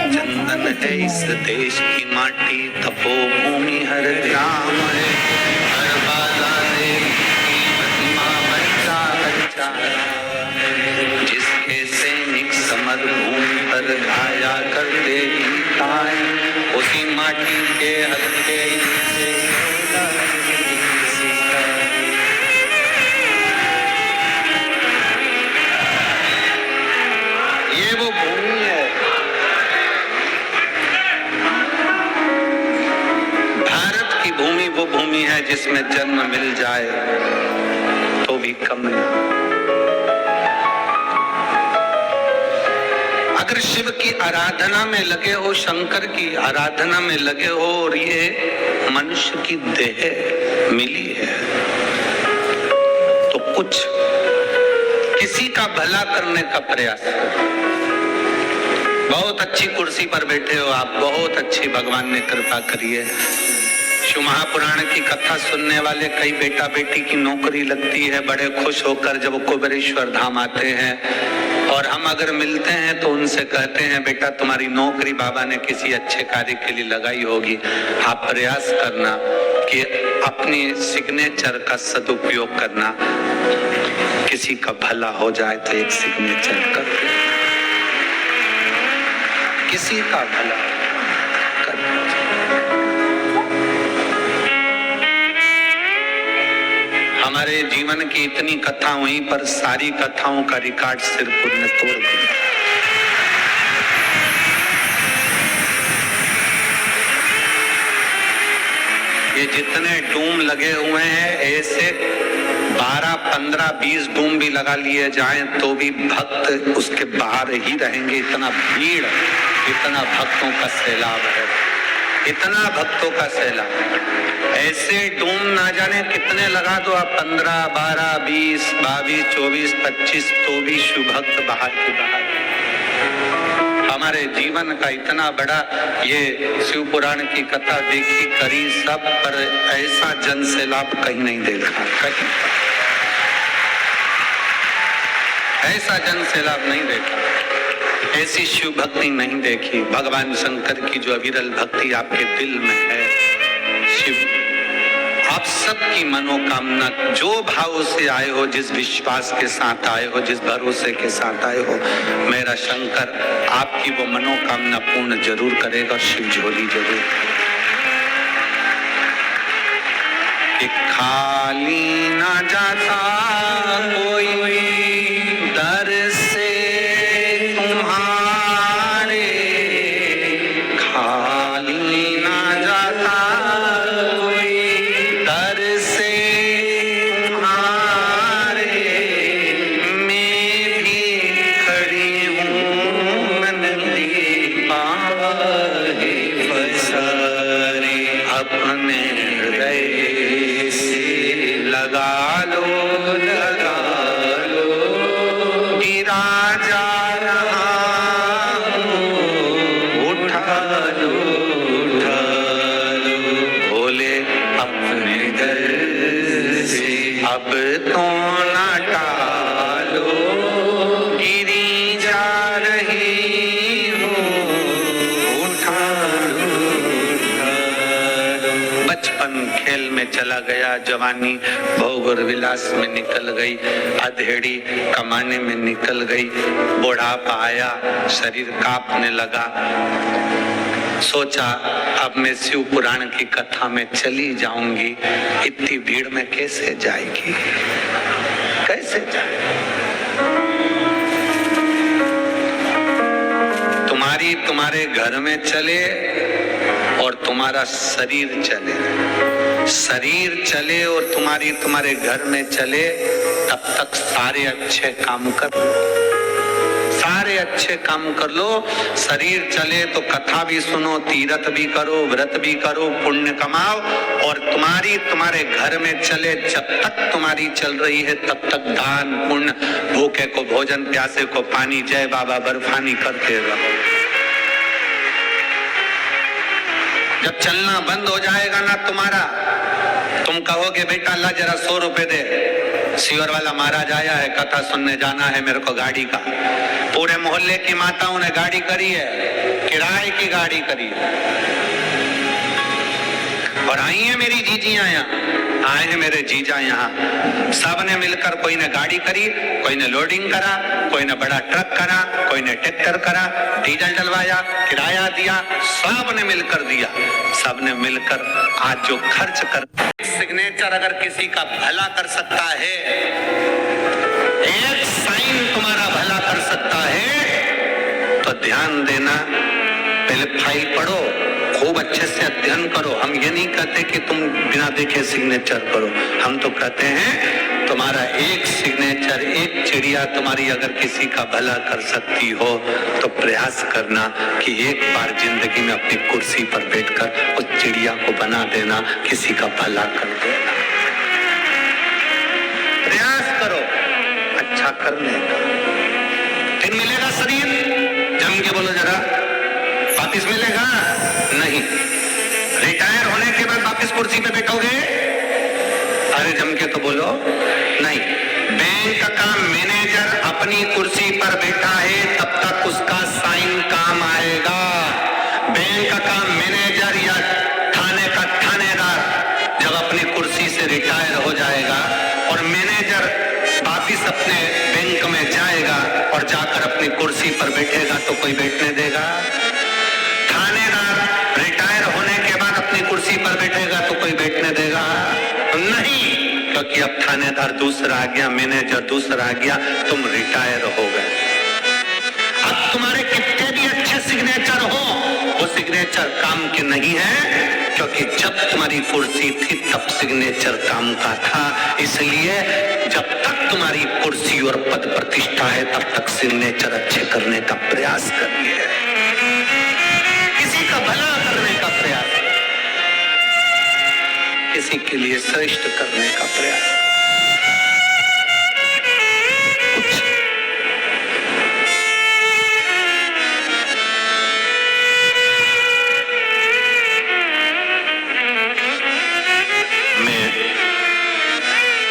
चंदन है इस देश की माटी, तपोभूमि हर ग्राम है, हर बाला देवी महिमा बच्चा बच्चा, जिसके सैनिक समर भूमि पर गाया करते गीताएं, उसी माटी के हल्के से ये वो भूमि है। भारत की भूमि वो भूमि है जिसमें जन्म मिल जाए तो भी कम नहीं। अगर शिव की आराधना में लगे हो, शंकर की आराधना में लगे हो और ये मनुष्य की देह मिली है तो कुछ किसी का भला करने का प्रयास करो। बहुत अच्छी कुर्सी पर बैठे हो आप, बहुत अच्छी, भगवान ने कृपा करी है। शिव महापुराण की कथा सुनने वाले कई बेटा बेटी की नौकरी लगती है, बड़े खुश होकर जब कुबेरेश्वर धाम आते हैं और हम अगर मिलते हैं तो उनसे कहते हैं बेटा तुम्हारी नौकरी बाबा ने किसी अच्छे कार्य के लिए लगाई होगी, आप प्रयास करना कि अपनी सिग्नेचर का सदुपयोग करना, किसी का भला हो जाए तो एक सिग्नेचर कर, किसी का भला कर। हमारे जीवन की इतनी कथा हुई पर सारी कथाओं का रिकॉर्ड सिरपुर ने तोड़ दिया। ये जितने डूम लगे हुए हैं ऐसे 12, 15, 20 डूम भी लगा लिए जाएं तो भी भक्त उसके बाहर ही रहेंगे। इतना भीड़, इतना भक्तों का सैलाब है, इतना भक्तों का सैलाब। ऐसे डूम ना जाने कितने लगा दो आप, 15, 12, 20, 22, 24, 25 तो भी शिव भक्त बाहर के बाहर। हमारे जीवन का इतना बड़ा ये शिव पुराण की कथा देखी करी सब, पर ऐसा जन सैलाब कहीं नहीं देखा, कहीं ऐसा जन सैलाब नहीं देखा, ऐसी शिव भक्ति नहीं देखी। भगवान शंकर की जो अविरल भक्ति आपके दिल में है, शिव आप सबकी मनोकामना जो भाव से आए हो, जिस विश्वास के साथ आए हो, जिस भरोसे के साथ आए हो, मेरा शंकर आपकी वो मनोकामना पूर्ण जरूर करेगा। शिव झोली जरूर कि खाली ना जाता कोई दर से तुम्हारे, खाली ना जाता कोई दर से तुम्हारे, मैं भी खड़ी हूँ नंदी बाहे पसारे, अपने हृदय से लगा लो गिरा जा रहा हूँ, उठा लो भोले अपने दर से अब तो ना टालो, गिरी जा रही हूँ, उठा लो। बचपन खेल में चला गया, जवानी भोग और विलास में निकल गई, अधेड़ी कमाने में निकल गई, बुढ़ापा आया, शरीर कांपने लगा। सोचा अब मैं शिव पुराण की कथा में चली जाऊंगी, इतनी भीड़ में कैसे जाएगी, कैसे जाएगी। तुम्हारे घर में चले और तुम्हारा शरीर चले, शरीर चले और तुम्हारे घर में चले, तब तक सारे अच्छे काम कर लो, सारे अच्छे काम कर लो। शरीर चले तो कथा भी सुनो, तीर्थ भी करो, व्रत भी करो, पुण्य कमाओ, और तुम्हारे घर में चले, जब तक तुम्हारी चल रही है तब तक दान पुण्य, भूखे को भोजन, प्यासे को पानी, जय बाबा बर्फानी करते रहो। जब चलना बंद हो जाएगा ना तुम्हारा, तुम कहो कहोगे बेटा ला जरा 100 रुपए दे, सीवर वाला महाराज आया है, कथा सुनने जाना है मेरे को गाड़ी का। पूरे मोहल्ले की माताओं ने गाड़ी करी है, किराए की गाड़ी करी है, और आई है मेरी जीजियां यहाँ, आए हैं मेरे जीजा यहाँ। सब ने मिलकर, कोई ने गाड़ी करी, कोई ने लोडिंग करा, कोई ने बड़ा ट्रक करा, कोई ने ट्रैक्टर करा, डीजल डलवाया, किराया दिया, सब ने मिलकर दिया। सब ने मिलकर आज जो खर्च कर, सिग्नेचर अगर किसी का भला कर सकता है, एक साइन तुम्हारा भला कर सकता है, तो ध्यान देना, पहले फाइल पढ़ो, खूब अच्छे से अध्ययन करो। हम ये नहीं कहते कि तुम बिना देखे सिग्नेचर करो, हम तो कहते हैं तुम्हारा एक सिग्नेचर, एक चिड़िया तुम्हारी अगर किसी का भला कर सकती हो तो प्रयास करना कि एक बार जिंदगी में अपनी कुर्सी पर बैठकर उस चिड़िया को बना देना, किसी का भला कर देना। प्रयास करो अच्छा करने का। फिर मिलेगा शरीर, जम के बोलो जरा, वापिस मिलेगा नहीं। रिटायर होने के बाद वापिस कुर्सी पे बैठोगे, अरे जम के तो बोलो नहीं। बैंक का मैनेजर अपनी कुर्सी पर बैठा है तब तक उसका साइन काम आएगा। बैंक का मैनेजर या थाने का थानेदार जब अपनी कुर्सी से रिटायर हो जाएगा और मैनेजर वापिस अपने बैंक में जाएगा और जाकर अपनी कुर्सी पर बैठेगा तो कोई बैठने देगा? थानेदार रिटायर होने के बाद अपनी कुर्सी पर बैठेगा तो कोई बैठने देगा? नहीं, क्योंकि अब थानेदार दूसरा आ गया, मैनेजर दूसरा आ गया, तुम रिटायर हो गए। अब तुम्हारे कितने भी अच्छे सिग्नेचर हो, वो सिग्नेचर काम के नहीं है, क्योंकि जब तुम्हारी कुर्सी थी तब सिग्नेचर काम का था। इसलिए जब तक तुम्हारी कुर्सी और पद प्रतिष्ठा है तब तक सिग्नेचर अच्छे करने का प्रयास करिए, किसी का भला करने का प्रयास, किसी के लिए श्रेष्ठ करने का प्रयास।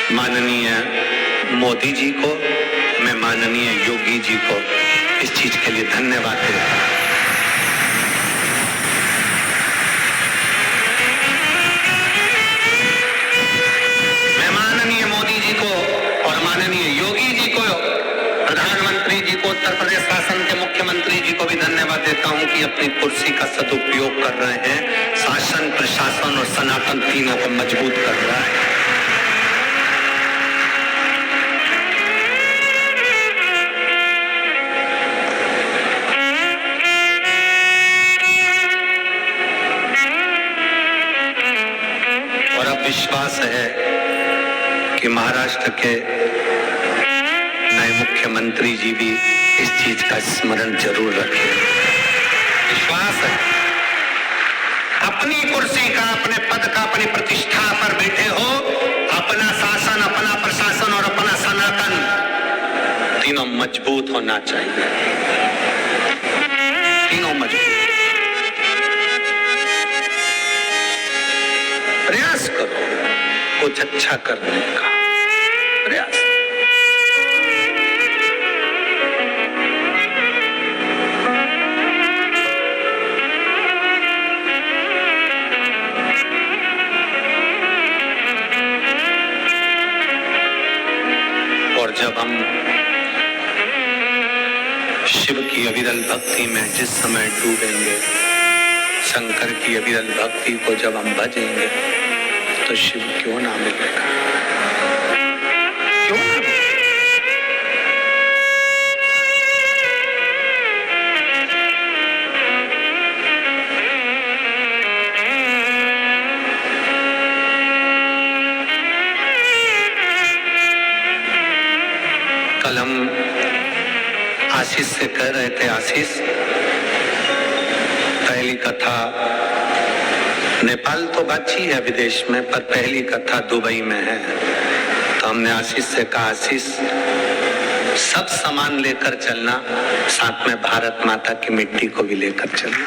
माननीय मोदी जी को, मैं माननीय योगी जी को इस चीज के लिए धन्यवाद देता हूं। मैं माननीय मोदी जी को और माननीय योगी जी को, प्रधानमंत्री जी को, उत्तर प्रदेश शासन के मुख्यमंत्री जी को भी धन्यवाद देता हूं कि अपनी कुर्सी का सदुपयोग कर रहे हैं, शासन, प्रशासन और सनातन तीनों को मजबूत कर रहा है। विश्वास है कि महाराष्ट्र के नए मुख्यमंत्री जी भी इस चीज का स्मरण जरूर रखें। विश्वास है, अपनी कुर्सी का, अपने पद का, अपनी प्रतिष्ठा पर बैठे हो, अपना शासन, अपना प्रशासन और अपना सनातन तीनों मजबूत होना चाहिए, तीनों मजबूत। प्रयास करो कुछ अच्छा करने का प्रयास। और जब हम शिव की अविरल भक्ति में जिस समय डूबेंगे, शंकर की अविरल भक्ति को जब हम भजेंगे तो शिव क्यों ना मिलेगा, क्यों ना मिलेगा? कल हम आशीष से कह रहे थे, आशीष पहली कथा नेपाल तो बाची है विदेश में, पर पहली कथा दुबई में है। तो हमने आशीष से कहा, आशीष सब सामान लेकर चलना, साथ में भारत माता की मिट्टी को भी लेकर चलना।